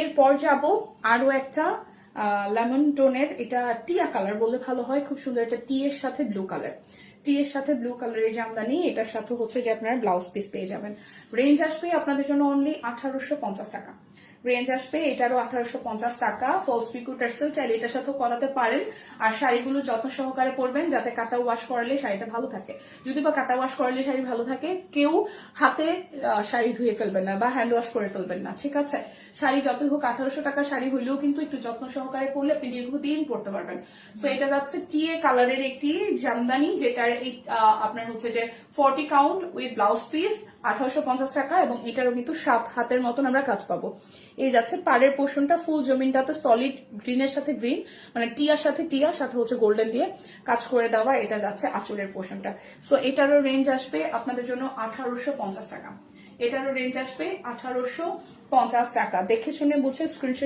এরপর যাব আরো একটা লেমন টোনের, এটা টিয়া কালার বললে ভালো হয়, খুব সুন্দর, এটা টি এর সাথে ব্লু কালার, টি এর সাথে ব্লু কালারের জামদানি, এটার সাথে হচ্ছে যে আপনারা ব্লাউজ পিস পেয়ে যাবেন। রেঞ্জ আসবে আপনাদের জন্য অনলি 1850 টাকা, রেঞ্জ আসবে এটারও 1850 টাকা। ফলস পিকো টার্সেল চাইলে এটার সাথে করাতে পারেন। আর শাড়িগুলো যত্ন সহকারে পরবেন যাতে কাটা ওয়াশ করালে শাড়িটা ভালো থাকে, যদি বা কাটা ওয়াশ করালে শাড়ি ভালো থাকে, কেউ হাতে শাড়ি ধুয়ে ফেলবেন না বা হ্যান্ড ওয়াশ করে ফেলবেন না, ঠিক আছে? শাড়ি যতই হোক 1800 টাকা শাড়ি হইলেও কিন্তু একটু যত্ন সহকারে পরলে আপনি দীর্ঘদিন পরতে পারবেন। সো এটা যাচ্ছে টিএ কালারের একটি জামদানি, যেটা আপনার হচ্ছে যে 40 কাউন্ট উইথ ব্লাউজ পিস, 1850 টাকা, এবং এটারও কিন্তু 7 হাতের মতন আমরা কাজ পাবো। এই যাচ্ছে পাড়ের পোর্শনটা, ফুল জমিনটাতে সলিড গ্রিনের সাথে গ্রিন, মানে টিয়ার সাথে টিয়ার সাথে হচ্ছে গোল্ডেন দিয়ে কাজ করে দেওয়া, এটা যাচ্ছে আঁচলের পোর্শনটা। সো এটারও রেঞ্জ আসবে আপনাদের জন্য 1850 টাকা, এটারও রেঞ্জ আসবে 1850 টাকা। দেখে শুনে বুঝে স্ক্রিনশট